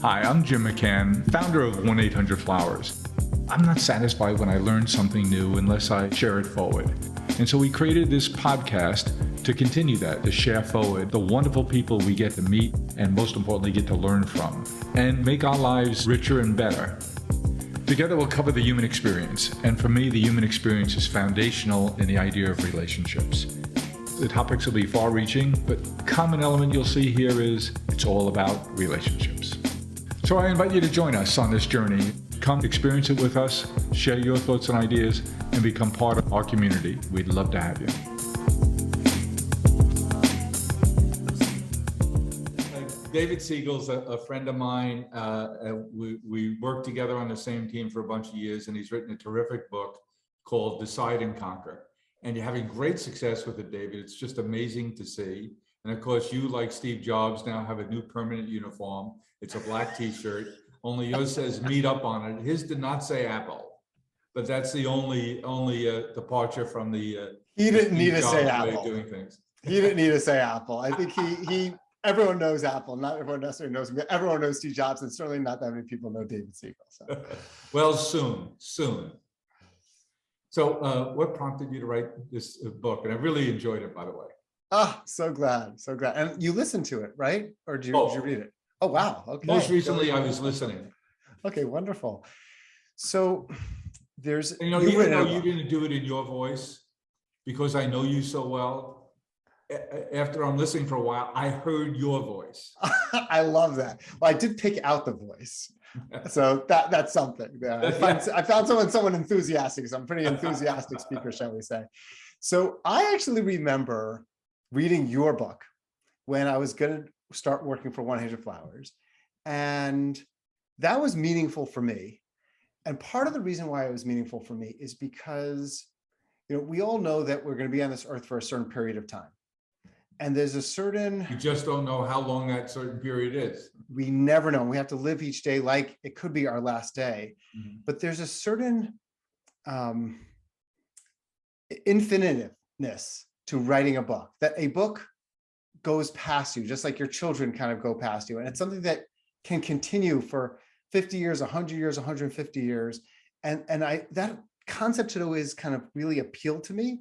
Hi, I'm Jim McCann, founder of 1-800-Flowers. I'm not satisfied when I learn something new unless I share it forward. And so we created this podcast to continue that, to share forward the wonderful people we get to meet and most importantly get to learn from and make our lives richer and better. Together we'll cover the human experience. And for me, the human experience is foundational in the idea of relationships. The topics will be far-reaching, but common element you'll see here is it's all about relationships. So I invite you to join us on this journey. Come experience it with us, share your thoughts and ideas, and become part of our community. We'd love to have you. David Siegel's a friend of mine. We worked together on the same team for a bunch of years, and he's written a terrific book called Decide and Conquer. And you're having great success with it, David. It's just amazing to see. And of course, you, like Steve Jobs, now have a new permanent uniform. It's a black t-shirt, only yours says Meetup on it. His did not say Apple, but that's the only departure from the he didn't need to Jobs say way Apple. of doing things. He didn't need to say Apple. I think everyone knows Apple. Not everyone necessarily knows me. Everyone knows Steve Jobs, and certainly not that many people know David Siegel. So. Well, soon. So what prompted you to write this book? And I really enjoyed it, by the way. Ah, so glad. And you listened to it, right? Or did you read it? Oh, wow. Okay. Most recently, I was listening. Okay, wonderful. So there's... And, even though you didn't do it in your voice, because I know you so well, after I'm listening for a while, I heard your voice. I love that. Well, I did pick out the voice. So that's something. Yeah. I found someone enthusiastic. So I'm a pretty enthusiastic speaker, shall we say. So I actually remember reading your book when I was going to start working for 1-800-Flowers. And that was meaningful for me. And part of the reason why it was meaningful for me is because, we all know that we're going to be on this earth for a certain period of time. And there's a certain... You just don't know how long that certain period is. We never know. We have to live each day like it could be our last day. Mm-hmm. But there's a certain infiniteness to writing a book, that a book goes past you, just like your children kind of go past you. And it's something that can continue for 50 years, 100 years, 150 years. And that concept had always kind of really appealed to me.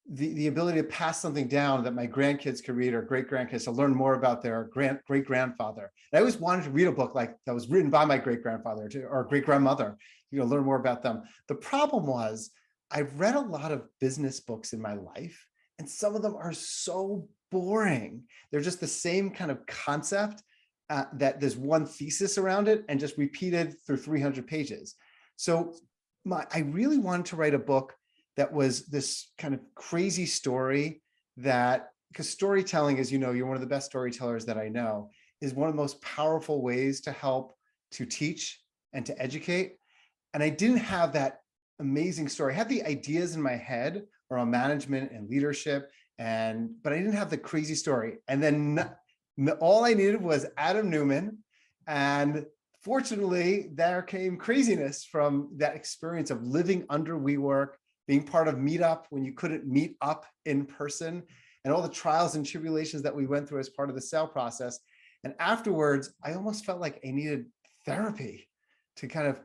The ability to pass something down that my grandkids could read or great-grandkids to learn more about their great-grandfather. I always wanted to read a book like that was written by my great-grandfather or great-grandmother, learn more about them. The problem was I've read a lot of business books in my life, and some of them are so boring. They're just the same kind of concept that there's one thesis around it and just repeated through 300 pages. So I really wanted to write a book that was this kind of crazy story because storytelling, as you know, you're one of the best storytellers that I know, is one of the most powerful ways to help to teach and to educate. And I didn't have that amazing story. I had the ideas in my head around management and leadership, but I didn't have the crazy story. And then all I needed was Adam Newman. And fortunately, there came craziness from that experience of living under WeWork, being part of Meetup when you couldn't meet up in person, and all the trials and tribulations that we went through as part of the sale process. And afterwards, I almost felt like I needed therapy to kind of,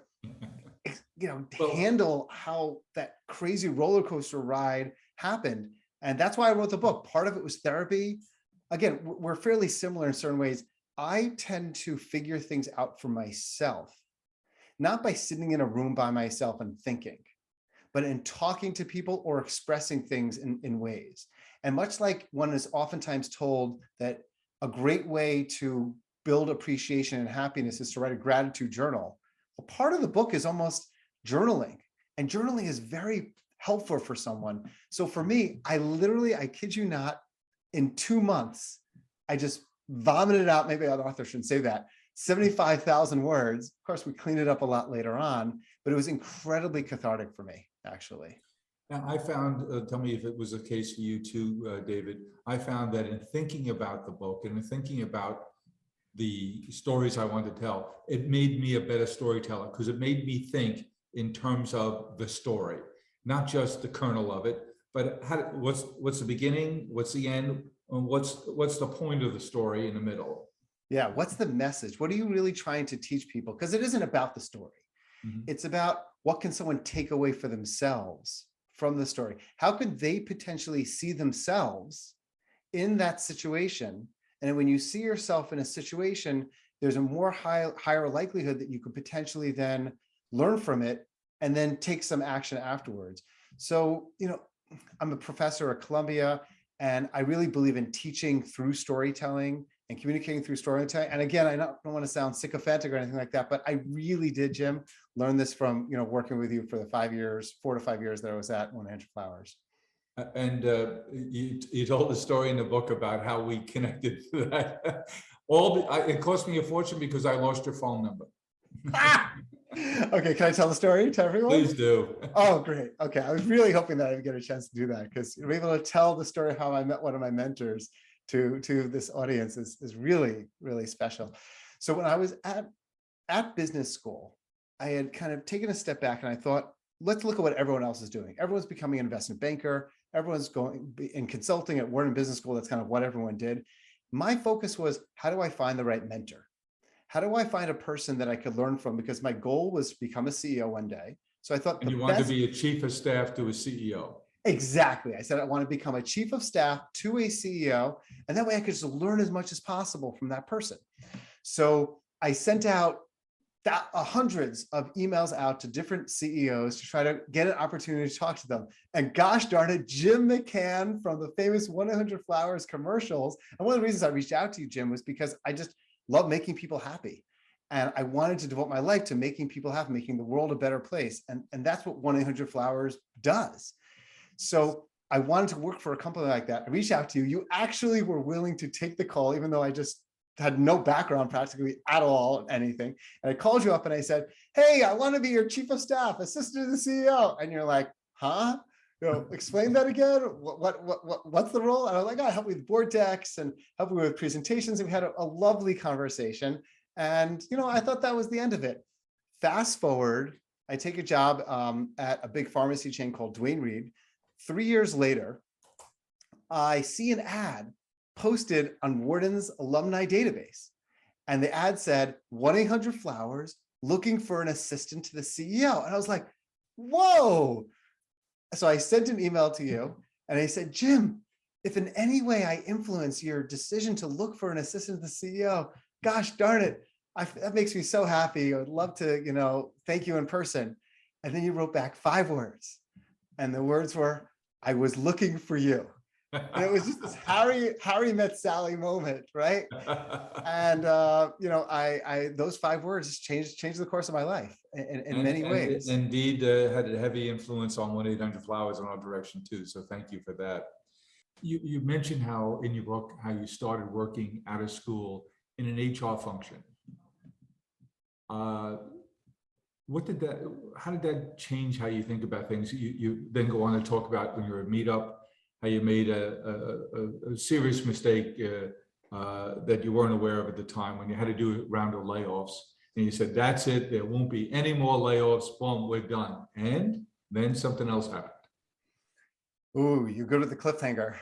handle how that crazy roller coaster ride happened. And that's why I wrote the book. Part of it was therapy. Again, we're fairly similar in certain ways. I tend to figure things out for myself, not by sitting in a room by myself and thinking, but in talking to people or expressing things in ways. And much like one is oftentimes told that a great way to build appreciation and happiness is to write a gratitude journal. Well, part of the book is almost journaling, and journaling is very helpful for someone. So for me, I kid you not, in 2 months, I just vomited out, maybe the author shouldn't say that, 75,000 words. Of course, we cleaned it up a lot later on, but it was incredibly cathartic for me, actually. Now, I found, tell me if it was the case for you too, David, I found that in thinking about the book and in thinking about the stories I wanted to tell, it made me a better storyteller because it made me think in terms of the story, not just the kernel of it, but what's the beginning, what's the end, and what's the point of the story in the middle. Yeah. What's the message? What are you really trying to teach people? Because it isn't about the story. Mhm. It's about what can someone take away for themselves from the story? How could they potentially see themselves in that situation? And when you see yourself in a situation, there's a higher likelihood that you could potentially then learn from it and then take some action afterwards. So, I'm a professor at Columbia, and I really believe in teaching through storytelling and communicating through storytelling. And again, I don't want to sound sycophantic or anything like that, but I really did, Jim, learn this from working with you for the 5 years, 4 to 5 years that I was at 100 Flowers. And you told the story in the book about how we connected to that. It cost me a fortune because I lost your phone number. Okay, can I tell the story to everyone? Please do. Oh, great. Okay, I was really hoping that I'd get a chance to do that, because to be able to tell the story of how I met one of my mentors to this audience is really, really special. So when I was at business school, I had kind of taken a step back and I thought, let's look at what everyone else is doing. Everyone's becoming an investment banker. Everyone's going in consulting at Wharton Business School. That's kind of what everyone did. My focus was, how do I find the right mentor? How do I find a person that I could learn from? Because my goal was to become a CEO one day. So I thought And you wanted to be a chief of staff to a CEO. Exactly. I said, I want to become a chief of staff to a CEO. And that way I could just learn as much as possible from that person. So I sent out hundreds of emails out to different CEOs to try to get an opportunity to talk to them. And gosh darn it, Jim McCann from the famous 100 Flowers commercials. And one of the reasons I reached out to you, Jim, was because I just love making people happy. And I wanted to devote my life to making people happy, making the world a better place. And that's what 100 Flowers does. So I wanted to work for a company like that. I reached out to you. You actually were willing to take the call, even though I just had no background practically at all, anything. And I called you up and I said, hey, I want to be your chief of staff, assistant to the CEO. And you're like, huh? Explain that again. What's the role? And I was like, I help with board decks and help you with presentations. And we had a lovely conversation. And, I thought that was the end of it. Fast forward, I take a job at a big pharmacy chain called Duane Reade. 3 years later, I see an ad posted on Wharton's alumni database. And the ad said, 1-800 Flowers looking for an assistant to the CEO. And I was like, whoa. So I sent an email to you and I said, Jim, if in any way I influence your decision to look for an assistant to the CEO, gosh darn it, that makes me so happy. I would love to, thank you in person. And then you wrote back 5 words. And the words were, I was looking for you. And it was just this Harry met Sally moment, right? And those 5 words changed the course of my life in many ways. And indeed, had a heavy influence on 1-800 Flowers in our direction too. So thank you for that. You mentioned how in your book how you started working out of school in an HR function. How did that change how you think about things? You then go on to talk about when you're at Meetup, how you made a serious mistake that you weren't aware of at the time when you had to do a round of layoffs. And you said, that's it, there won't be any more layoffs, boom, we're done. And then something else happened. Ooh, you go to the cliffhanger.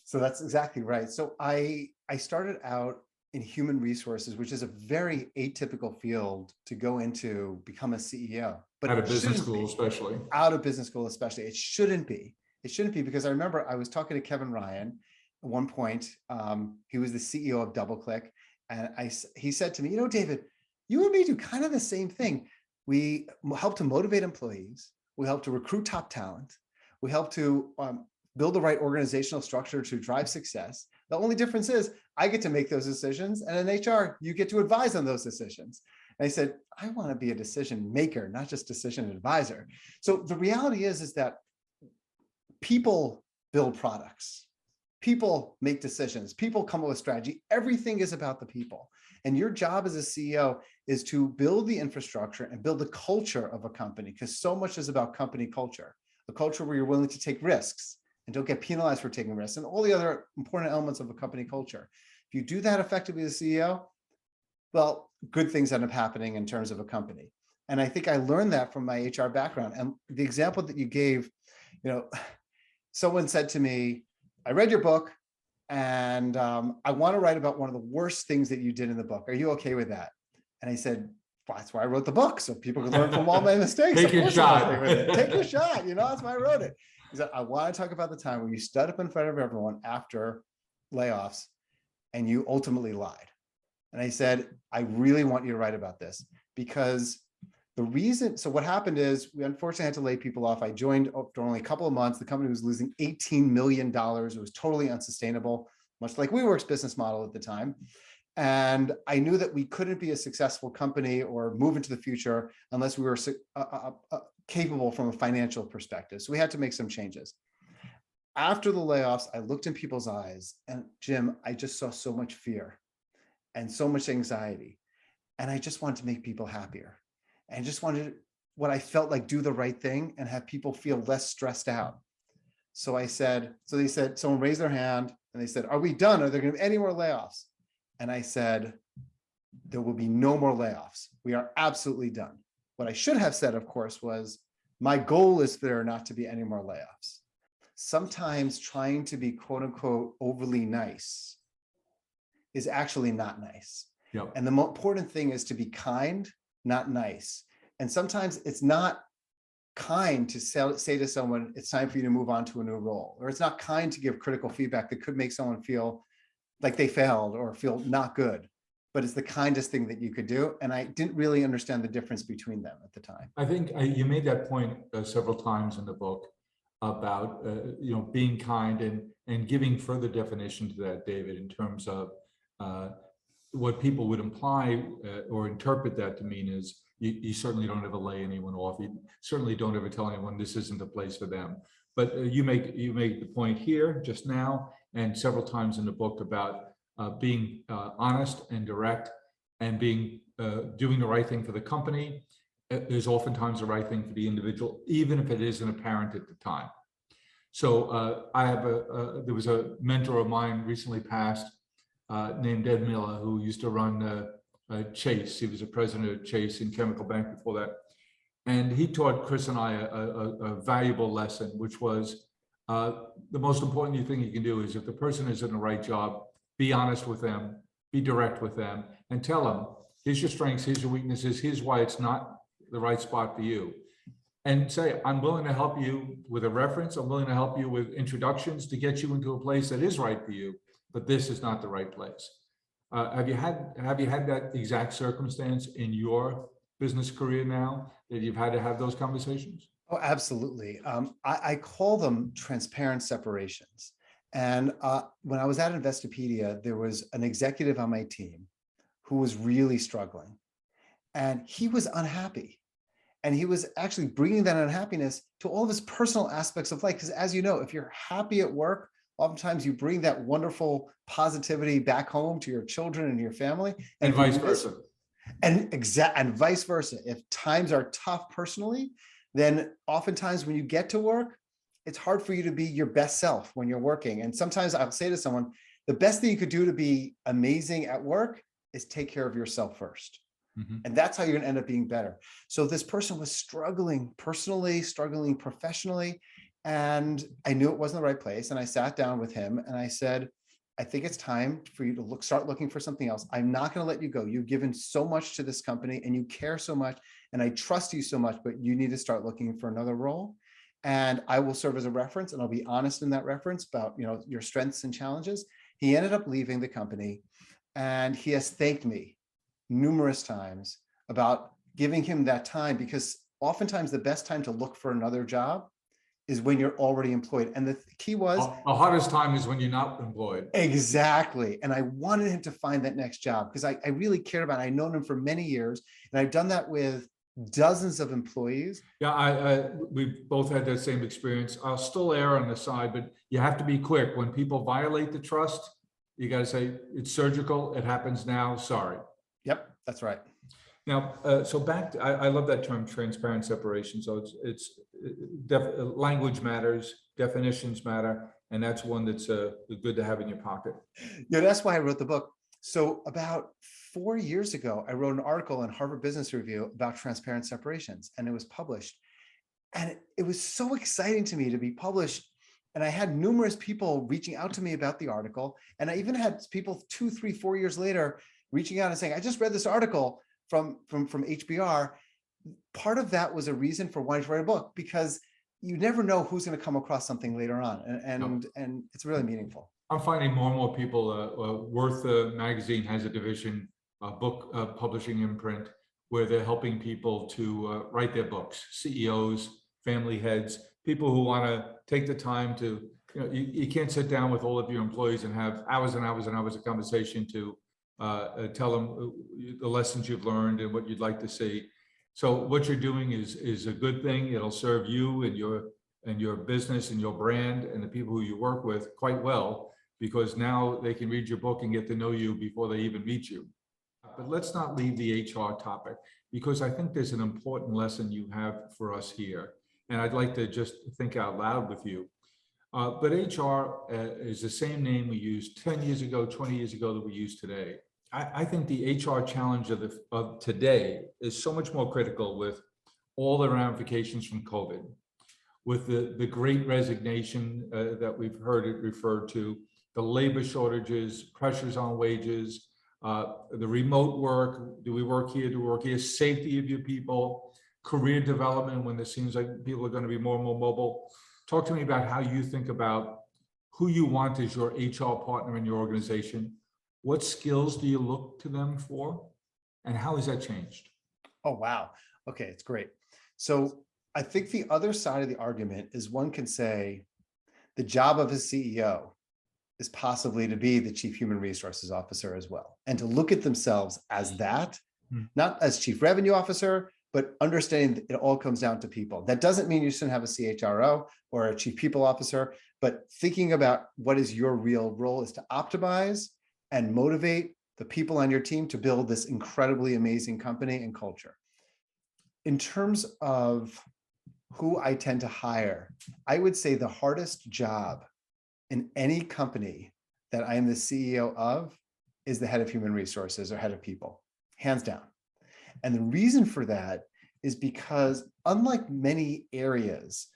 So that's exactly right. So I started out in human resources, which is a very atypical field to go into, become a CEO. But out of business school, especially. Out of business school, especially. It shouldn't be. It shouldn't be, because I remember I was talking to Kevin Ryan at one point. He was the CEO of DoubleClick. And he said to me, David, you and me do kind of the same thing. We help to motivate employees. We help to recruit top talent. We help to build the right organizational structure to drive success. The only difference is I get to make those decisions, and in HR, you get to advise on those decisions. And I said, I want to be a decision maker, not just decision advisor. So the reality is that people build products. People make decisions. People come up with strategy. Everything is about the people. And your job as a CEO is to build the infrastructure and build the culture of a company, because so much is about company culture, a culture where you're willing to take risks and don't get penalized for taking risks, and all the other important elements of a company culture. If you do that effectively as a CEO, well, good things end up happening in terms of a company. And I think I learned that from my HR background. And the example that you gave, someone said to me, I read your book, and I want to write about one of the worst things that you did in the book. Are you okay with that? And I said, well, that's why I wrote the book, so people could learn from all my mistakes. Take your shot. Take your shot. That's why I wrote it. He said, I want to talk about the time when you stood up in front of everyone after layoffs and you ultimately lied. And I said, I really want you to write about this, because the reason, so what happened is we unfortunately had to lay people off. I joined after only a couple of months. The company was losing $18 million. It was totally unsustainable, much like WeWork's business model at the time. And I knew that we couldn't be a successful company or move into the future unless we were capable from a financial perspective. So we had to make some changes. After the layoffs, I looked in people's eyes, and Jim, I just saw so much fear and so much anxiety. And I just wanted to make people happier. And I just wanted what I felt like do the right thing and have people feel less stressed out. So they said, someone raised their hand and they said, are we done? Are there going to be any more layoffs? And I said, there will be no more layoffs. We are absolutely done. What I should have said, of course, was my goal is for there not to be any more layoffs. Sometimes trying to be quote unquote overly nice is actually not nice. Yep. And the most important thing is to be kind, not nice. And sometimes it's not kind to say to someone, it's time for you to move on to a new role, or it's not kind to give critical feedback that could make someone feel like they failed or feel not good, but it's the kindest thing that you could do. And I didn't really understand the difference between them at the time. I think you made that point several times in the book about being kind and giving further definition to that, David, in terms of what people would imply or interpret that to mean is you certainly don't ever lay anyone off. You certainly don't ever tell anyone this isn't the place for them. But you make the point here just now and several times in the book about being honest and direct and being doing the right thing for the company is oftentimes the right thing for the individual, even if it isn't apparent at the time. So I have there was a mentor of mine recently passed named Ed Miller, who used to run Chase. He was a president of Chase and Chemical Bank before that. And he taught Chris and I a valuable lesson, which was the most important thing you can do is if the person is in the right job, be honest with them, be direct with them, and tell them, here's your strengths, here's your weaknesses, here's why it's not the right spot for you. And say, I'm willing to help you with a reference, I'm willing to help you with introductions to get you into a place that is right for you, but this is not the right place. Have you had that exact circumstance in your business career now that you've had to have those conversations? Oh, absolutely. I call them transparent separations. And when I was at Investopedia, there was an executive on my team who was really struggling, and he was unhappy. And he was actually bringing that unhappiness to all of his personal aspects of life. Because as you know, if you're happy at work, oftentimes you bring that wonderful positivity back home to your children and your family. And vice versa. And vice versa. If times are tough personally, then oftentimes when you get to work, it's hard for you to be your best self when you're working. And sometimes I'll say to someone, the best thing you could do to be amazing at work is take care of yourself first. Mm-hmm. And that's how you're gonna end up being better. So this person was struggling personally, struggling professionally, and I knew it wasn't the right place. And I sat down with him and I said, I think it's time for you to start looking for something else. I'm not going to let you go. You've given so much to this company and you care so much and I trust you so much, but you need to start looking for another role. And I will serve as a reference and I'll be honest in that reference about, your strengths and challenges. He ended up leaving the company and he has thanked me numerous times about giving him that time, because oftentimes the best time to look for another job is when you're already employed. And the key was the hardest time is when you're not employed. Exactly. And I wanted him to find that next job because I really cared about it. I've known him for many years and I've done that with dozens of employees. Yeah, we both had that same experience. I'll still err on the side, but you have to be quick. When people violate the trust, you got to say it's surgical. It happens now. Sorry. Yep, that's right. Now, so back to, I love that term, transparent separation. So language matters, definitions matter, and that's one that's good to have in your pocket. Yeah, that's why I wrote the book. So about 4 years ago, I wrote an article in Harvard Business Review about transparent separations, and it was published. And it was so exciting to me to be published And I had numerous people reaching out to me about the article. And I even had people 2, 3, 4 years later reaching out and saying, I just read this article from HBR. Part of that was a reason for wanting to write a book, because you never know who's going to come across something later on. And it's really meaningful. I'm finding more and more people, Worth magazine has a division, book publishing imprint, where they're helping people to write their books, CEOs, family heads, people who want to take the time to, you can't sit down with all of your employees and have hours and hours and hours of conversation to tell them the lessons you've learned and what you'd like to see. So what you're doing is a good thing. It'll serve you and your business and your brand and the people who you work with quite well, because now they can read your book and get to know you before they even meet you. But let's not leave the HR topic, because I think there's an important lesson you have for us here. And I'd like to just think out loud with you. But HR is the same name we used 10 years ago, 20 years ago that we use today. I think the HR challenge of today is so much more critical with all the ramifications from COVID, with the great resignation that we've heard it referred to, the labor shortages, pressures on wages, the remote work, do we work here, do we work here, safety of your people, career development when it seems like people are going to be more and more mobile. Talk to me about how you think about who you want as your HR partner in your organization. What skills do you look to them for? And how has that changed? Oh, wow. Okay, it's great. So I think the other side of the argument is one can say the job of a CEO is possibly to be the chief human resources officer as well, and to look at themselves as that, not as chief revenue officer, but understanding that it all comes down to people. That doesn't mean you shouldn't have a CHRO or a chief people officer, but thinking about what is your real role is to optimize and motivate the people on your team to build this incredibly amazing company and culture. In terms of who I tend to hire, I would say the hardest job in any company that I am the CEO of is the head of human resources or head of people, hands down. And the reason for that is because, unlike many areas,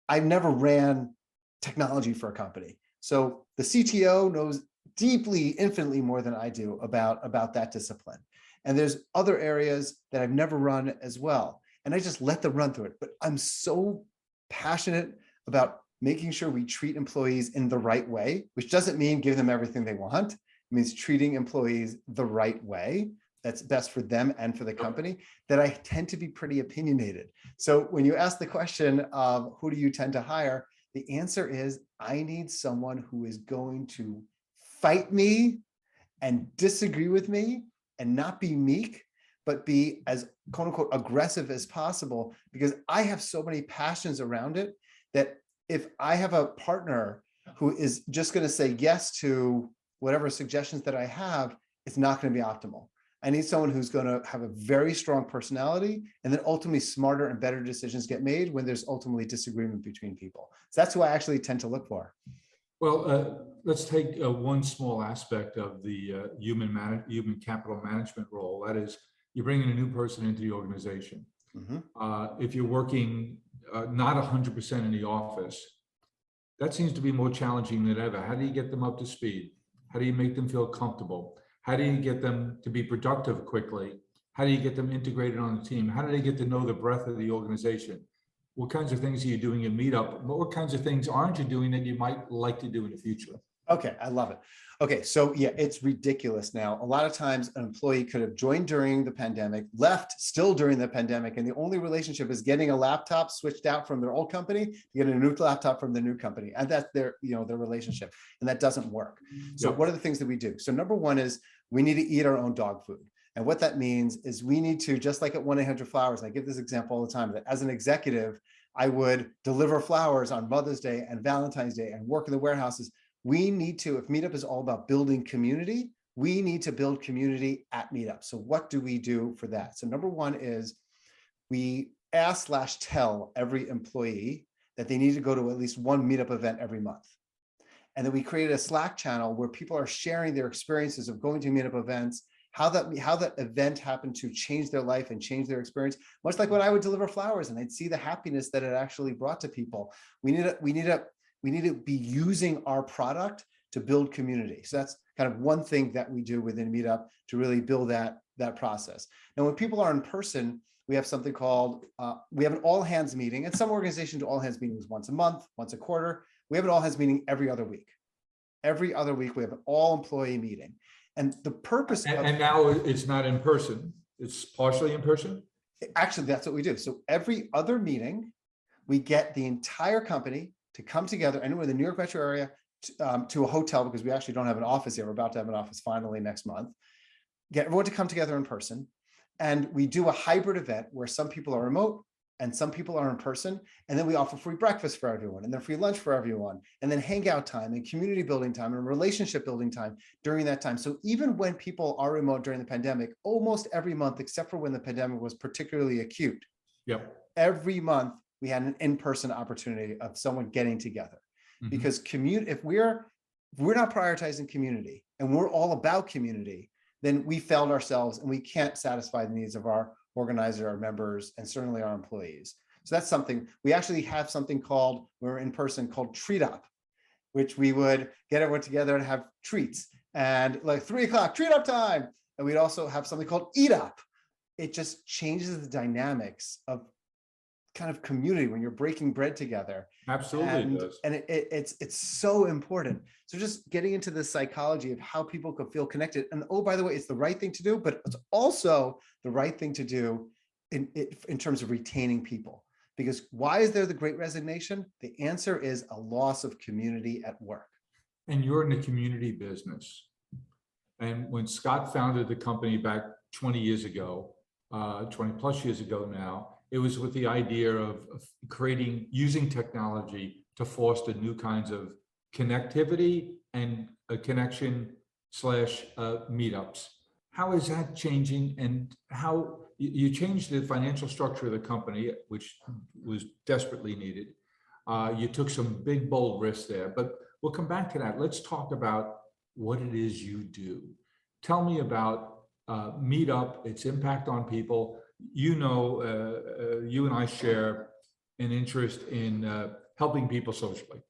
I've never ran technology for a company. So the CTO knows deeply, infinitely more than I do about that discipline. And there's other areas that I've never run as well. And I just let them run through it. But I'm so passionate about making sure we treat employees in the right way, which doesn't mean give them everything they want. It means treating employees the right way that's best for them and for the company, that I tend to be pretty opinionated. So when you ask the question of who do you tend to hire, the answer is I need someone who is going to fight me and disagree with me and not be meek, but be as quote unquote aggressive as possible, because I have so many passions around it that if I have a partner who is just going to say yes to whatever suggestions that I have, it's not going to be optimal. I need someone who's going to have a very strong personality, and then ultimately smarter and better decisions get made when there's ultimately disagreement between people. So that's who I actually tend to look for. Well, let's take one small aspect of the human capital management role. That is, you're bringing a new person into the organization. If you're working not 100% in the office, that seems to be more challenging than ever. How do you get them up to speed? How do you make them feel comfortable? How do you get them to be productive quickly? How do you get them integrated on the team? How do they get to know the breadth of the organization? What kinds of things are you doing in Meetup? What kinds of things aren't you doing that you might like to do in the future? Okay, I love it. Okay, so yeah, it's ridiculous now. A lot of times an employee could have joined during the pandemic, left still during the pandemic, and the only relationship is getting a laptop switched out from their old company to get a new laptop from the new company. And that's their relationship. And that doesn't work. So what are the things that we do? So number one is we need to eat our own dog food. And what that means is we need to, just like at 1-800-Flowers, I give this example all the time, that as an executive, I would deliver flowers on Mother's Day and Valentine's Day and work in the warehouses. We need to, if Meetup is all about building community, we need to build community at Meetup. So what do we do for that? So number one is we ask/tell every employee that they need to go to at least one Meetup event every month. And then we created a Slack channel where people are sharing their experiences of going to Meetup events, how that event happened to change their life and change their experience, much like when I would deliver flowers and I'd see the happiness that it actually brought to people. We need to We need to be using our product to build community. So that's kind of one thing that we do within Meetup to really build that process. Now, when people are in person, we have something called, we have an all hands meeting, and some organizations do all hands meetings once a month, once a quarter. We have an all hands meeting every other week. Every other week, we have an all employee meeting. And the purpose and now it's not in person, it's partially in person? Actually, that's what we do. So every other meeting, we get the entire company to come together anywhere in the New York metro area to a hotel, because we actually don't have an office here. We're about to have an office finally next month. Get everyone to come together in person. And we do a hybrid event where some people are remote and some people are in person. And then we offer free breakfast for everyone, and then free lunch for everyone, and then hangout time and community building time and relationship building time during that time. So even when people are remote during the pandemic, almost every month, except for when the pandemic was particularly acute, every month we had an in-person opportunity of someone getting together. Because if we're not prioritizing community and we're all about community, then we failed ourselves and we can't satisfy the needs of our organizers, our members, and certainly our employees. So that's something. We actually have something called, we're in person, called Treat Up, which we would get everyone together and have treats, and like 3 o'clock treat up time. And we'd also have something called Eat Up. It just changes the dynamics of kind of community when you're breaking bread together. Absolutely, and, it does. And it's so important. So just getting into the psychology of how people could feel connected. And oh, by the way, it's the right thing to do, but it's also the right thing to do in terms of retaining people. Because why is there the Great Resignation? The answer is a loss of community at work. And you're in the community business. And when Scott founded the company back 20 years ago, 20 plus years ago now, it was with the idea of using technology to foster new kinds of connectivity and a connection / meetups. How is that changing, and how you changed the financial structure of the company, which was desperately needed. You took some big, bold risks there, but we'll come back to that. Let's talk about what it is you do. Tell me about Meetup, its impact on people. You and I share an interest in helping people socially.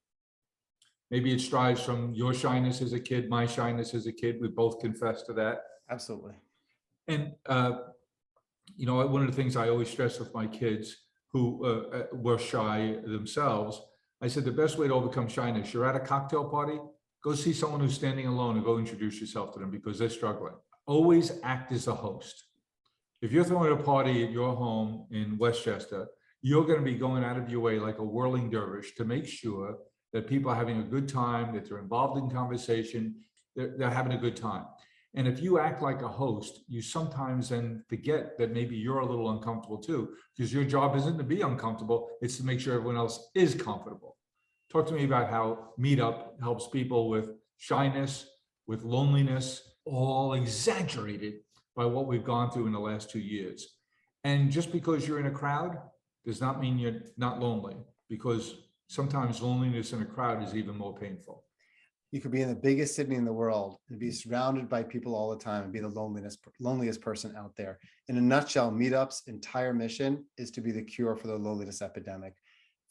Maybe it strives from your shyness as a kid, my shyness as a kid. We both confess to that. Absolutely. And, one of the things I always stress with my kids who were shy themselves, I said, the best way to overcome shyness, you're at a cocktail party, go see someone who's standing alone and go introduce yourself to them because they're struggling. Always act as the host. If you're throwing a party at your home in Westchester, you're going to be going out of your way like a whirling dervish to make sure that people are having a good time, that they're involved in conversation, they're having a good time. And if you act like a host, you sometimes then forget that maybe you're a little uncomfortable too, because your job isn't to be uncomfortable, it's to make sure everyone else is comfortable. Talk to me about how Meetup helps people with shyness, with loneliness, all exaggerated by what we've gone through in the last 2 years. And just because you're in a crowd does not mean you're not lonely, because sometimes loneliness in a crowd is even more painful. You could be in the biggest city in the world and be surrounded by people all the time and be the loneliest person out there. In a nutshell, Meetup's entire mission is to be the cure for the loneliness epidemic.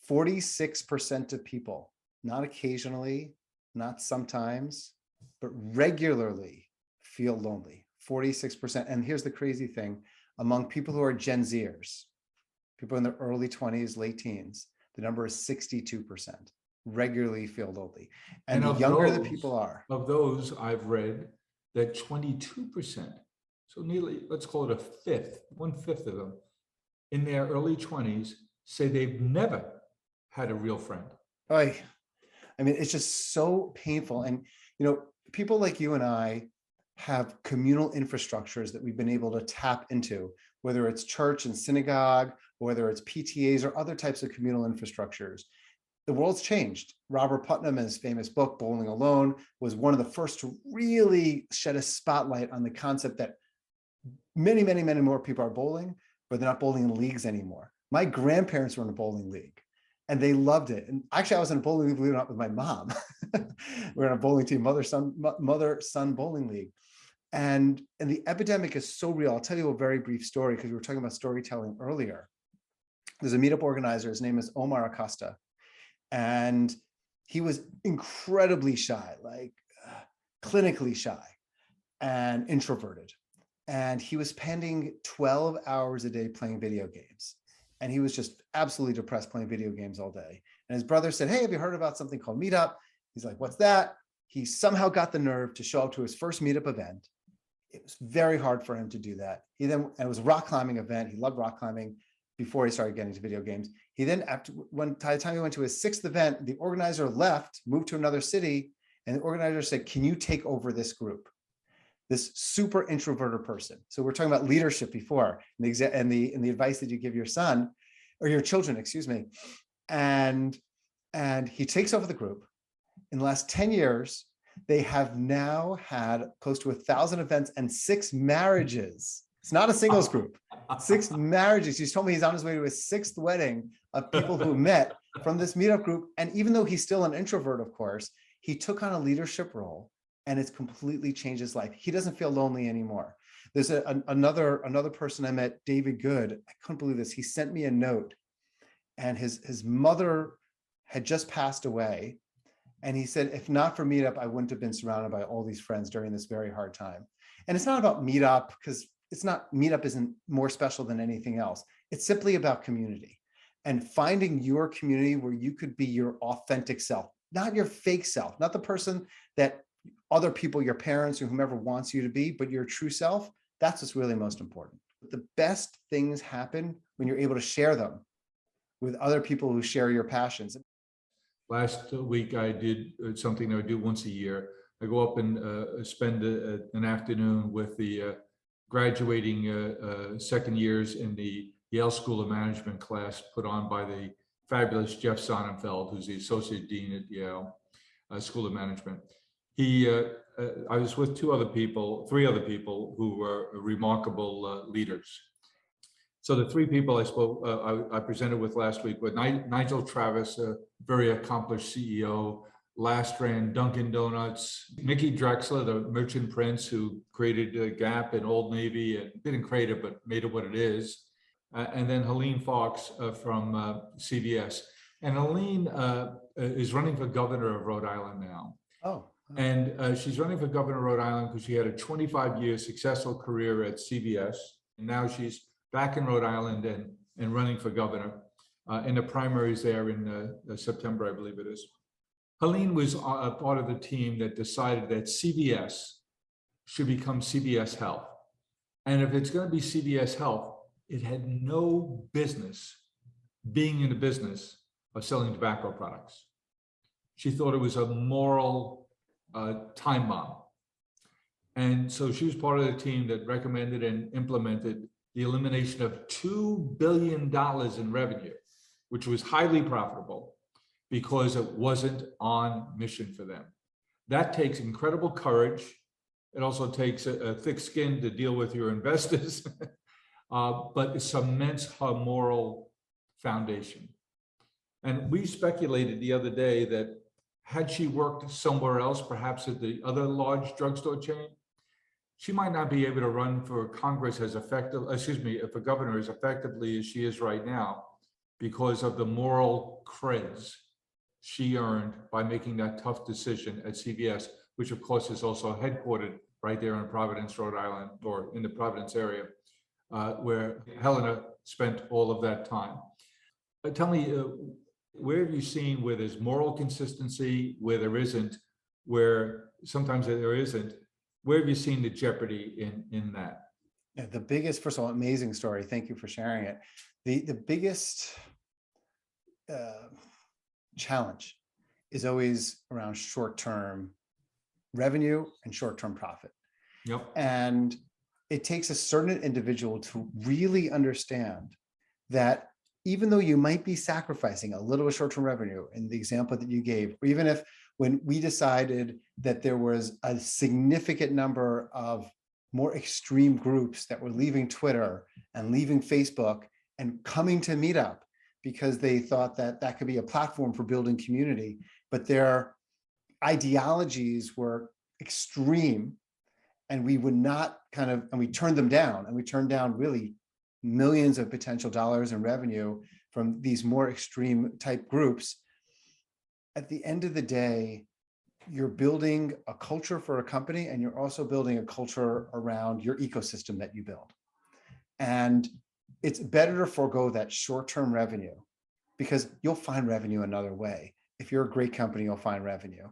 46% of people, not occasionally, not sometimes, but regularly feel lonely. 46%. And here's the crazy thing, among people who are Gen Zers, people in their early 20s, late teens, the number is 62%. Regularly feel lonely. And the younger the people are. Of those, I've read that 22%, so nearly, let's call it a fifth, 1/5 of them, in their early 20s say they've never had a real friend. I mean, it's just so painful. And, people like you and I have communal infrastructures that we've been able to tap into, whether it's church and synagogue, whether it's PTAs or other types of communal infrastructures. The world's changed. Robert Putnam, in his famous book, Bowling Alone, was one of the first to really shed a spotlight on the concept that many, many, many more people are bowling, but they're not bowling in leagues anymore. My grandparents were in a bowling league and they loved it. And actually, I was in a bowling league, believe it or not, with my mom. We're in a bowling team, mother-son bowling league. And the epidemic is so real. I'll tell you a very brief story because we were talking about storytelling earlier. There's a Meetup organizer. His name is Omar Acosta. And he was incredibly shy, like clinically shy and introverted. And he was spending 12 hours a day playing video games. And he was just absolutely depressed playing video games all day. And his brother said, "Hey, have you heard about something called Meetup?" He's like, "What's that?" He somehow got the nerve to show up to his first Meetup event. It was very hard for him to do that. And it was a rock climbing event. He loved rock climbing before he started getting into video games. He then, by the time he went to his 6th event, the organizer left, moved to another city, and the organizer said, "Can you take over this group?" This super introverted person. So we're talking about leadership before, and the advice that you give your son or your children, excuse me. And he takes over the group. In the last 10 years, they have now had close to 1,000 events and 6 marriages. It's not a singles group, 6 marriages. He's told me he's on his way to his 6th wedding of people who met from this Meetup group. And even though he's still an introvert, of course, he took on a leadership role, and it's completely changed his life. He doesn't feel lonely anymore. There's another person I met, David Good. I couldn't believe this. He sent me a note, and his mother had just passed away. And he said, "If not for Meetup, I wouldn't have been surrounded by all these friends during this very hard time." And it's not about Meetup, because Meetup isn't more special than anything else. It's simply about community and finding your community where you could be your authentic self, not your fake self, not the person that other people, your parents or whomever wants you to be, but your true self. That's what's really most important. The best things happen when you're able to share them with other people who share your passions. Last week, I did something that I do once a year. I go up and spend an afternoon with the graduating second years in the Yale School of Management class put on by the fabulous Jeff Sonnenfeld, who's the Associate Dean at Yale School of Management. I was with 3 other people who were remarkable leaders. So the 3 people I presented with last week were Nigel Travis, a very accomplished CEO, last ran Dunkin' Donuts, Mickey Drexler, the merchant prince who created Gap and Old Navy, and didn't create it, but made it what it is. And then Helene Fox from CVS. And Helene is running for governor of Rhode Island now. Oh. And she's running for governor of Rhode Island because she had a 25-year successful career at CVS. And now she's back in Rhode Island and running for governor in the primaries there in September, I believe it is. Helene was a part of the team that decided that CVS should become CVS Health. And if it's going to be CVS Health, it had no business being in the business of selling tobacco products. She thought it was a moral time bomb. And so she was part of the team that recommended and implemented the elimination of $2 billion in revenue, which was highly profitable because it wasn't on mission for them. That takes incredible courage. It also takes a thick skin to deal with your investors, but it cements her moral foundation. And we speculated the other day that had she worked somewhere else, perhaps at the other large drugstore chain, she might not be able to run for Congress for governor as effectively as she is right now because of the moral creds she earned by making that tough decision at CVS, which of course is also headquartered right there in Providence, Rhode Island, or in the Providence area, where Helena spent all of that time. Tell me, where have you seen where there's moral consistency, where there isn't, where sometimes there isn't? Where have you seen the jeopardy in that? Yeah, the biggest, first of all, amazing story. Thank you for sharing it. The biggest challenge is always around short-term revenue and short-term profit. Yep. And it takes a certain individual to really understand that even though you might be sacrificing a little short-term revenue in the example that you gave, or even if when we decided that there was a significant number of more extreme groups that were leaving Twitter and leaving Facebook and coming to Meetup because they thought that that could be a platform for building community, but their ideologies were extreme, and we would not and we turned them down, and we turned down really millions of potential dollars in revenue from these more extreme type groups. at the end of the day, you're building a culture for a company, and you're also building a culture around your ecosystem that you build. And it's better to forego that short-term revenue, because you'll find revenue another way. If you're a great company, you'll find revenue.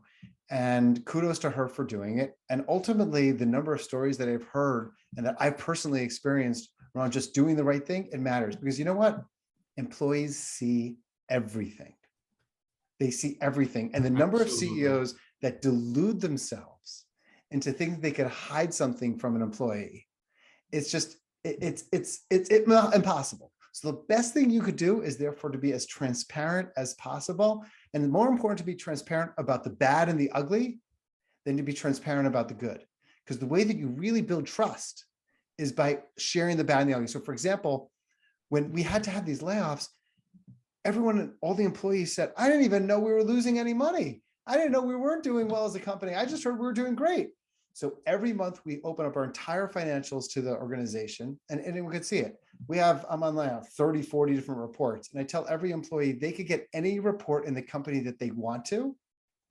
And kudos to her for doing it. And ultimately, the number of stories that I've heard and that I've personally experienced around just doing the right thing, it matters. Because you know what? Employees see everything. They see everything. And the number of CEOs that delude themselves into thinking they could hide something from an employee, it's just, it's impossible. So the best thing you could do is therefore to be as transparent as possible. And more important, to be transparent about the bad and the ugly than to be transparent about the good. Because the way that you really build trust is by sharing the bad and the ugly. So for example, when we had to have these layoffs, everyone, all the employees said, I didn't even know we were losing any money. I didn't know we weren't doing well as a company. I just heard we were doing great. So every month we open up our entire financials to the organization, and anyone could see it. We have, I'm on now 30, 40 different reports. And I tell every employee they could get any report in the company that they want to.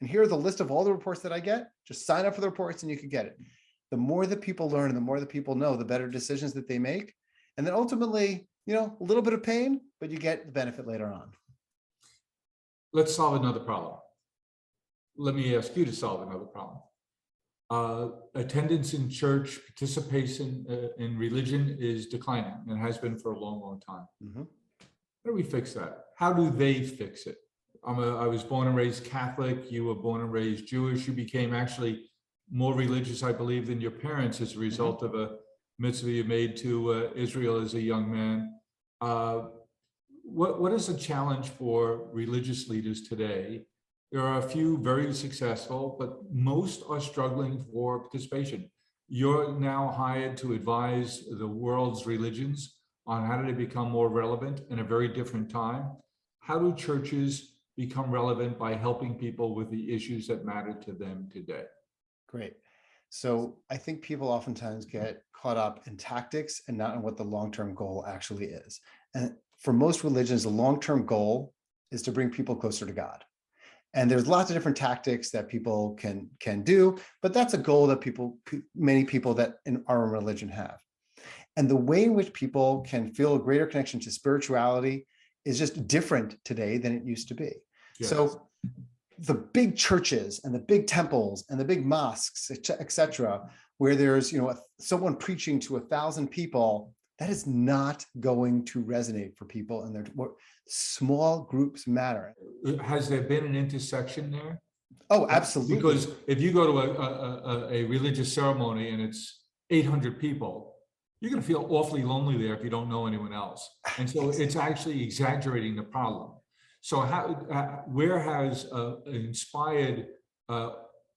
And here are the list of all the reports that I get. Just sign up for the reports and you can get it. The more that people learn and the more that people know, the better decisions that they make. And then ultimately, you know, a little bit of pain, but you get the benefit later on. Let's solve another problem. Let me ask you to solve another problem. Attendance in church, participation in religion is declining and has been for a long, long time. Mm-hmm. How do we fix that? How do they fix it? I was born and raised Catholic. You were born and raised Jewish. You became actually more religious, I believe, than your parents as a result of a mitzvah you made to Israel as a young man. What is the challenge for religious leaders today? There are a few very successful, but most are struggling for participation. You're now hired to advise the world's religions on how to become more relevant in a very different time. How do churches become relevant by helping people with the issues that matter to them today? Great. So I think people oftentimes get caught up in tactics and not in what the long-term goal actually is. And for most religions, the long-term goal is to bring people closer to God. And there's lots of different tactics that people can do, but that's a goal that many people that in our religion have. And the way in which people can feel a greater connection to spirituality is just different today than it used to be. Yes. So the big churches and the big temples and the big mosques, et cetera, where there's, you know, someone preaching to 1,000 people, that is not going to resonate for people, and small groups matter. Has there been an intersection there? Oh, absolutely. Because if you go to a religious ceremony and it's 800 people, you're going to feel awfully lonely there if you don't know anyone else. And so it's actually exaggerating the problem. So where has inspired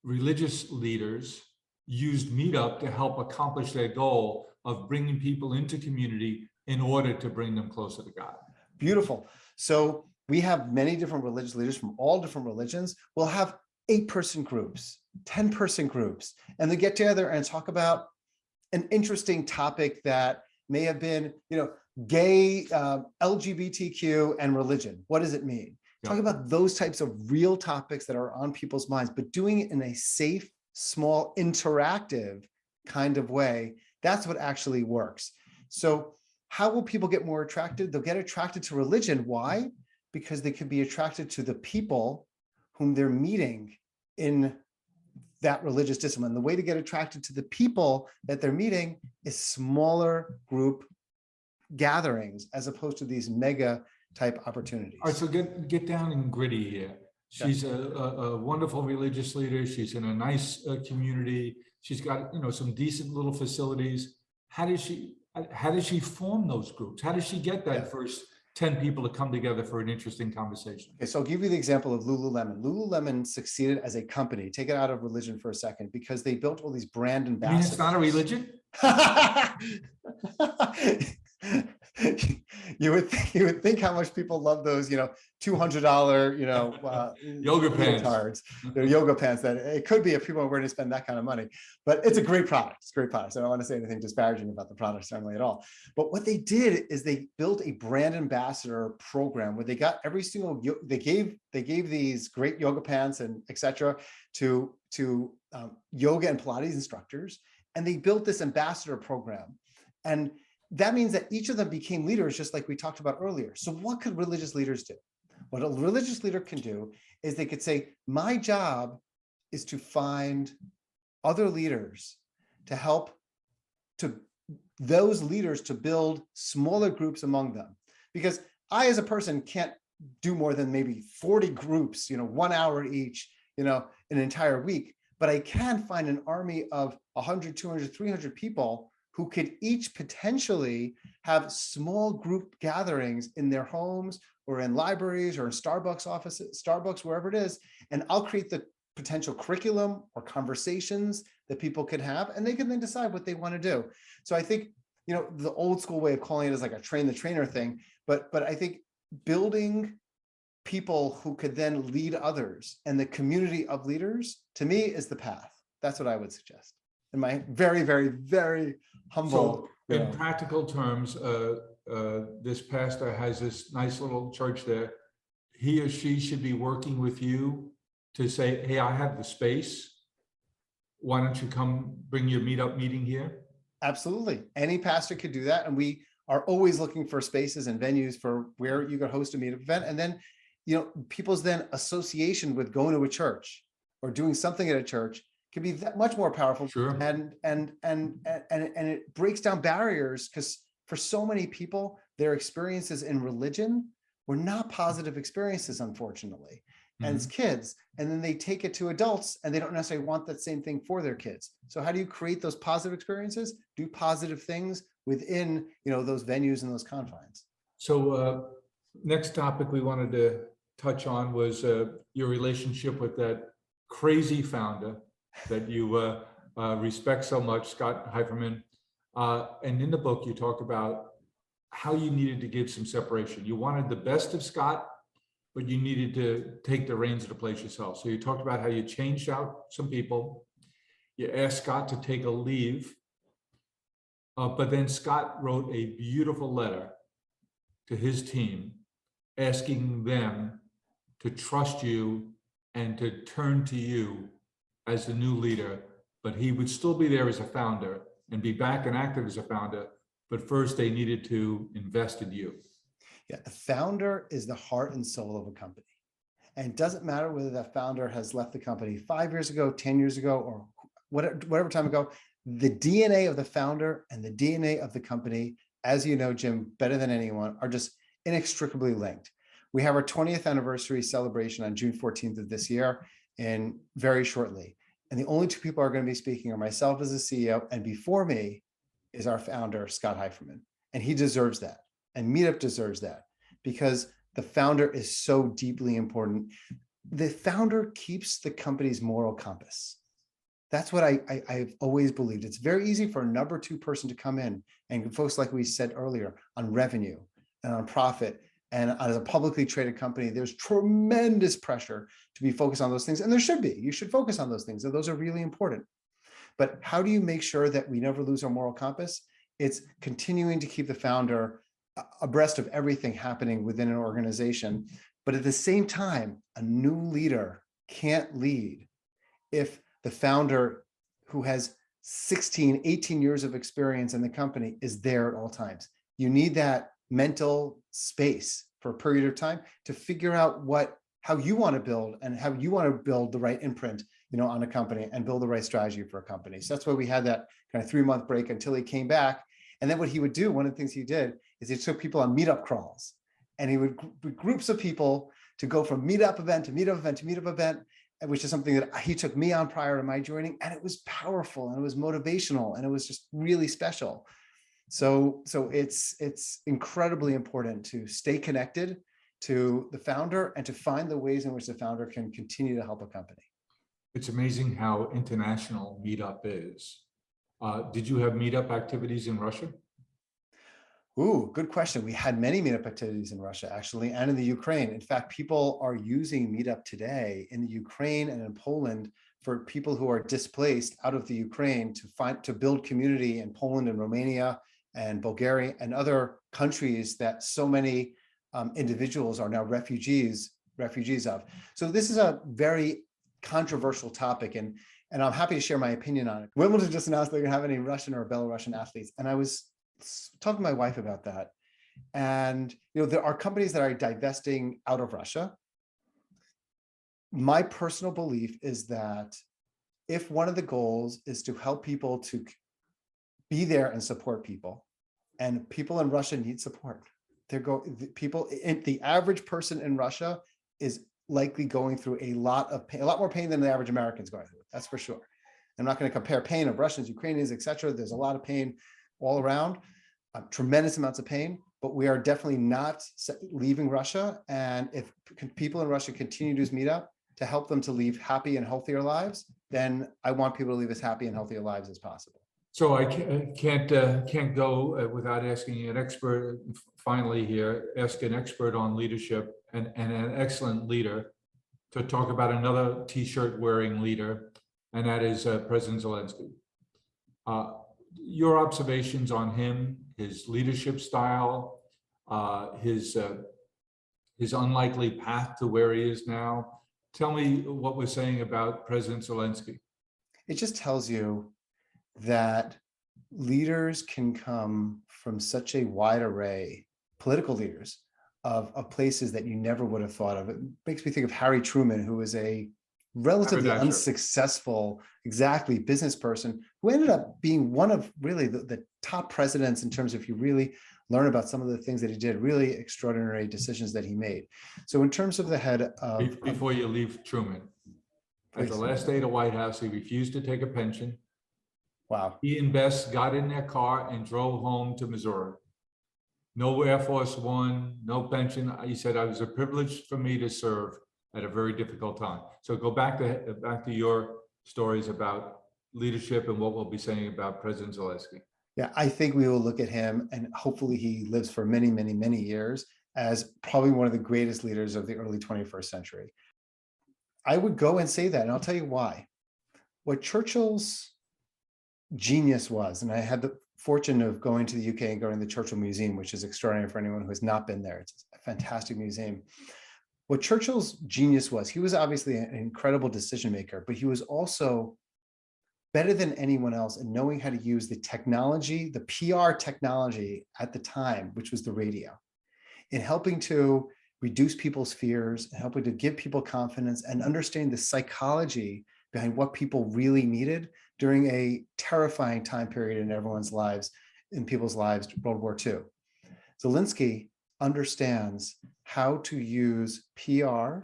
religious leaders used Meetup to help accomplish their goal of bringing people into community in order to bring them closer to God? Beautiful. So we have many different religious leaders from all different religions. We'll have 8-person groups, 10-person groups, and they get together and talk about an interesting topic that may have been, you know, gay, LGBTQ and religion. What does it mean? Yeah. Talk about those types of real topics that are on people's minds, but doing it in a safe, small, interactive kind of way. That's what actually works. So how will people get more attracted? They'll get attracted to religion. Why? Because they can be attracted to the people whom they're meeting in that religious discipline. The way to get attracted to the people that they're meeting is smaller group gatherings as opposed to these mega type opportunities. All right, so get down and gritty here. She's a wonderful religious leader. She's in a nice community. She's got, you know, some decent little facilities. How does she form those groups? How does she get that first 10 people to come together for an interesting conversation? Okay, so I'll give you the example of Lululemon. Lululemon succeeded as a company. Take it out of religion for a second, because they built all these brand ambassadors. You mean it's not a religion? you would think how much people love those, $200, Yoga pants. leotards, yoga pants. That it could be if people are willing to spend that kind of money. But it's a great product. It's a great product. So I don't want to say anything disparaging about the product certainly at all. But what they did is they built a brand ambassador program where they got every single they gave these great yoga pants and etc. to yoga and Pilates instructors, and they built this ambassador program. And that means that each of them became leaders, just like we talked about earlier. So what could religious leaders do? What a religious leader can do is they could say, my job is to find other leaders to help those leaders to build smaller groups among them. Because I, as a person, can't do more than maybe 40 groups, 1 hour each, an entire week. But I can find an army of 100, 200, 300 people who could each potentially have small group gatherings in their homes or in libraries or in Starbucks offices, Starbucks, wherever it is. And I'll create the potential curriculum or conversations that people could have, and they can then decide what they want to do. So I think, the old school way of calling it is like a train the trainer thing, but I think building people who could then lead others and the community of leaders, to me, is the path. That's what I would suggest. In my very, very, very humble. So in practical terms, this pastor has this nice little church there. He or she should be working with you to say, hey, I have the space. Why don't you come bring your meetup meeting here? Absolutely. Any pastor could do that. And we are always looking for spaces and venues for where you could host a meetup event. And then, people's then association with going to a church or doing something at a church can be that much more powerful. Sure. And it breaks down barriers, because for so many people, their experiences in religion were not positive experiences, unfortunately, as kids. And then they take it to adults and they don't necessarily want that same thing for their kids. So how do you create those positive experiences? Do positive things within, those venues and those confines. So next topic we wanted to touch on was your relationship with that crazy founder that you respect so much, Scott Heiferman. And in the book, you talk about how you needed to give some separation. You wanted the best of Scott, but you needed to take the reins of the place yourself. So you talked about how you changed out some people. You asked Scott to take a leave, but then Scott wrote a beautiful letter to his team, asking them to trust you and to turn to you as the new leader, but he would still be there as a founder and be back and active as a founder. But first they needed to invest in you. Yeah, the founder is the heart and soul of a company. And it doesn't matter whether that founder has left the company 5 years ago, 10 years ago, or whatever time ago. The DNA of the founder and the DNA of the company, as you know, Jim, better than anyone, are just inextricably linked. We have our 20th anniversary celebration on June 14th of this year, and very shortly. And the only two people who are going to be speaking are myself as a CEO, and before me is our founder, Scott Heiferman. And he deserves that. And Meetup deserves that, because the founder is so deeply important. The founder keeps the company's moral compass. That's what I've always believed. It's very easy for a number two person to come in and focus, like we said earlier, on revenue and on profit. And as a publicly traded company, there's tremendous pressure to be focused on those things. And there should be. You should focus on those things. And those are really important. But how do you make sure that we never lose our moral compass? It's continuing to keep the founder abreast of everything happening within an organization. But at the same time, a new leader can't lead if the founder, who has 16, 18 years of experience in the company, is there at all times. You need that mental space for a period of time to figure out how you want to build and how you want to build the right imprint, on a company and build the right strategy for a company. So that's why we had that kind of 3-month break until he came back. And then what he would do, one of the things he did is he took people on meetup crawls, and he would groups of people to go from meetup event to meetup event to meetup event, which is something that he took me on prior to my joining. And it was powerful and it was motivational and it was just really special. So it's incredibly important to stay connected to the founder and to find the ways in which the founder can continue to help a company. It's amazing how international Meetup is. Did you have Meetup activities in Russia? Ooh, good question. We had many meetup activities in Russia, actually, and in the Ukraine. In fact, people are using Meetup today in the Ukraine and in Poland for people who are displaced out of the Ukraine to build community in Poland and Romania and Bulgaria and other countries that so many individuals are now refugees of. So this is a very controversial topic, and I'm happy to share my opinion on it. Wimbledon just announced they're going to have any Russian or Belarusian athletes, and I was talking to my wife about that. And there are companies that are divesting out of Russia. My personal belief is that if one of the goals is to help people to be there and support people, and people in Russia need support, the average person in Russia is likely going through a lot of pain, a lot more pain than the average American is going through. That's for sure. I'm not going to compare pain of Russians, Ukrainians, etc. There's a lot of pain all around, tremendous amounts of pain, but we are definitely not leaving Russia. And if people in Russia continue to use Meetup to help them to leave happy and healthier lives, then I want people to live as happy and healthier lives as possible. So I can't go without asking an expert, finally here, ask an expert on leadership and an excellent leader to talk about another T-shirt wearing leader, and that is President Zelensky. Your observations on him, his leadership style, his unlikely path to where he is now. Tell me what we're saying about President Zelensky. It just tells you that leaders can come from such a wide array, political leaders, of places that you never would have thought of. It makes me think of Harry Truman, who was a relatively unsuccessful, business person who ended up being one of really the top presidents in terms of, if you really learn about some of the things that he did, really extraordinary decisions that he made. So in terms of the head of... Before you leave Truman, at the last day of the White House, he refused to take a pension. Wow. He and Bess got in their car and drove home to Missouri. No Air Force One, no pension. He said, "It was a privilege for me to serve at a very difficult time." So go back to your stories about leadership and what we'll be saying about President Zelensky. Yeah, I think we will look at him, and hopefully he lives for many, many, many years, as probably one of the greatest leaders of the early 21st century. I would go and say that, and I'll tell you why. What Churchill's genius was, and I had the fortune of going to the UK and going to the Churchill Museum, which is extraordinary for anyone who has not been there. It's a fantastic museum. What Churchill's genius was, he was obviously an incredible decision maker, but he was also better than anyone else in knowing how to use the technology, the PR technology at the time, which was the radio, in helping to reduce people's fears, and helping to give people confidence and understand the psychology behind what people really needed during a terrifying time period in everyone's lives, in people's lives, World War II. Zelensky understands how to use PR,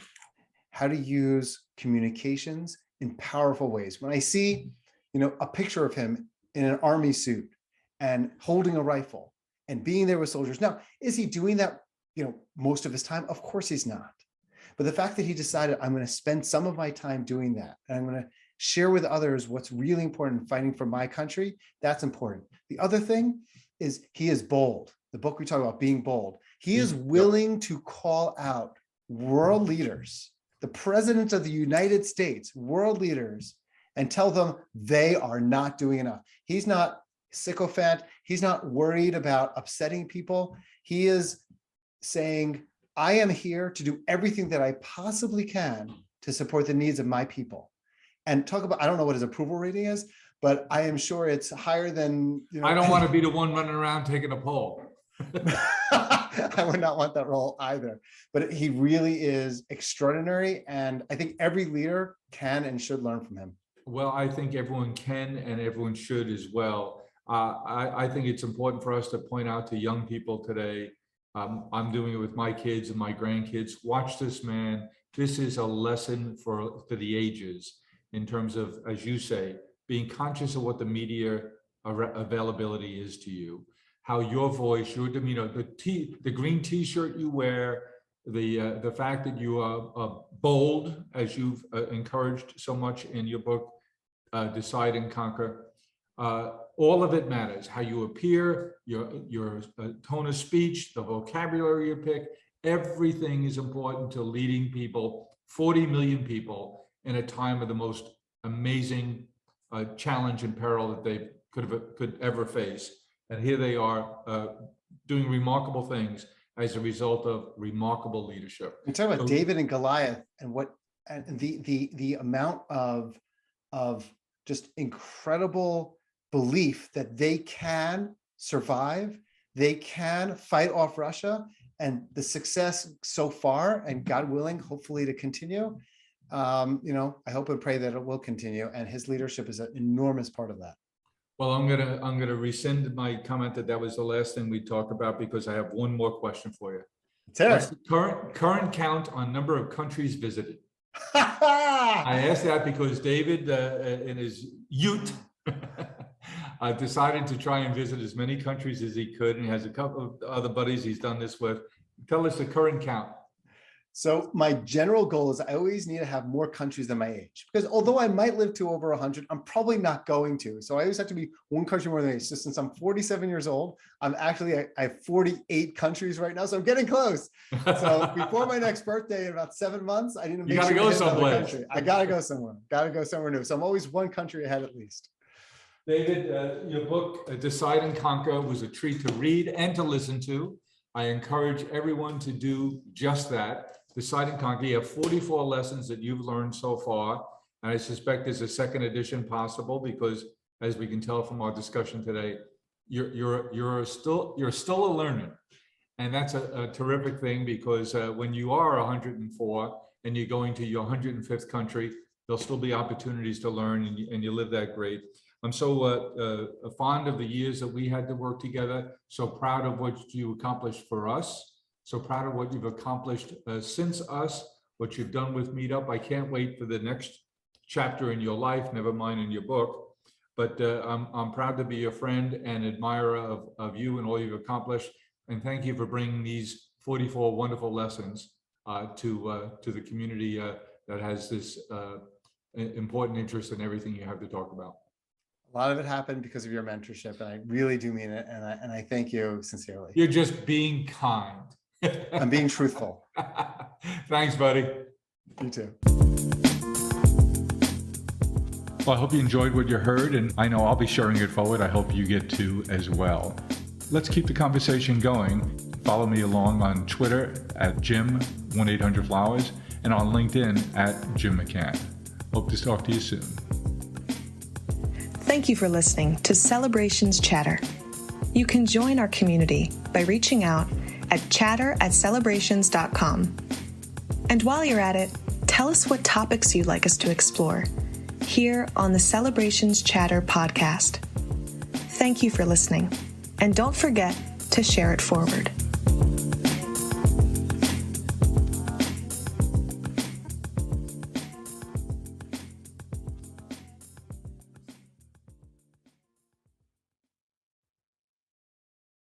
how to use communications in powerful ways. When I see, a picture of him in an army suit and holding a rifle and being there with soldiers. Now, is he doing that, most of his time? Of course he's not. But the fact that he decided, I'm going to spend some of my time doing that, and I'm going to share with others what's really important in fighting for my country, that's important. The other thing is he is bold. The book we talk about, being bold. He is willing to call out world leaders, the president of the United States, world leaders, and tell them they are not doing enough. He's not sycophant. He's not worried about upsetting people. He is saying, I am here to do everything that I possibly can to support the needs of my people. And talk about, I don't know what his approval rating is, but I am sure it's higher than, I don't want to be the one running around taking a poll. I would not want that role either, but he really is extraordinary. And I think every leader can and should learn from him. Well, I think everyone can and everyone should as well. I think it's important for us to point out to young people today, I'm doing it with my kids and my grandkids, watch this man. This is a lesson for the ages in terms of, as you say, being conscious of what the media availability is to you, how your voice, your demeanor, the green T-shirt you wear, the fact that you are bold, as you've encouraged so much in your book, Decide and Conquer. All of it matters. How you appear, your tone of speech, the vocabulary you pick, everything is important to leading people, 40 million people, in a time of the most amazing challenge and peril that they could ever face. And here they are doing remarkable things as a result of remarkable leadership. You're talking about David and Goliath, and the amount of just incredible belief that they can survive, they can fight off Russia, and the success so far, and God willing, hopefully to continue. I hope and pray that it will continue, and his leadership is an enormous part of that. Well, I'm gonna rescind my comment that was the last thing we talked about, because I have one more question for you. What's the current count on number of countries visited? I asked that because David, in his youth, decided to try and visit as many countries as he could, and he has a couple of other buddies he's done this with. Tell us the current count. So my general goal is I always need to have more countries than my age, because although I might live to over 100, I'm probably not going to. So I always have to be one country more than my age. So since I'm 47 years old, I have 48 countries right now. So I'm getting close. So before my next birthday in about 7 months, I need to make sure I hit another country. I gotta go somewhere. Gotta go somewhere new. So I'm always one country ahead at least. David, your book, Decide and Conquer, was a treat to read and to listen to. I encourage everyone to do just that. Decide and Conquer. You have 44 lessons that you've learned so far, and I suspect there's a second edition possible, because as we can tell from our discussion today, you're still a learner, and that's a terrific thing, because when you are 104 and you're going to your 105th country, there'll still be opportunities to learn, and you live that great. I'm so fond of the years that we had to work together, so proud of what you accomplished for us, so proud of what you've accomplished since us, what you've done with Meetup. I can't wait for the next chapter in your life, never mind in your book, but I'm proud to be your friend and admirer of you and all you've accomplished, and thank you for bringing these 44 wonderful lessons to the community that has this important interest in everything you have to talk about. A lot of it happened because of your mentorship, and I really do mean it. And I thank you sincerely. You're just being kind. I'm being truthful. Thanks, buddy. You too. Well, I hope you enjoyed what you heard, and I know I'll be sharing it forward. I hope you get to as well. Let's keep the conversation going. Follow me along on Twitter at Jim1800Flowers and on LinkedIn at Jim McCann. Hope to talk to you soon. Thank you for listening to Celebrations Chatter. You can join our community by reaching out at chatter@celebrations.com. And while you're at it, tell us what topics you'd like us to explore here on the Celebrations Chatter podcast. Thank you for listening, and don't forget to share it forward.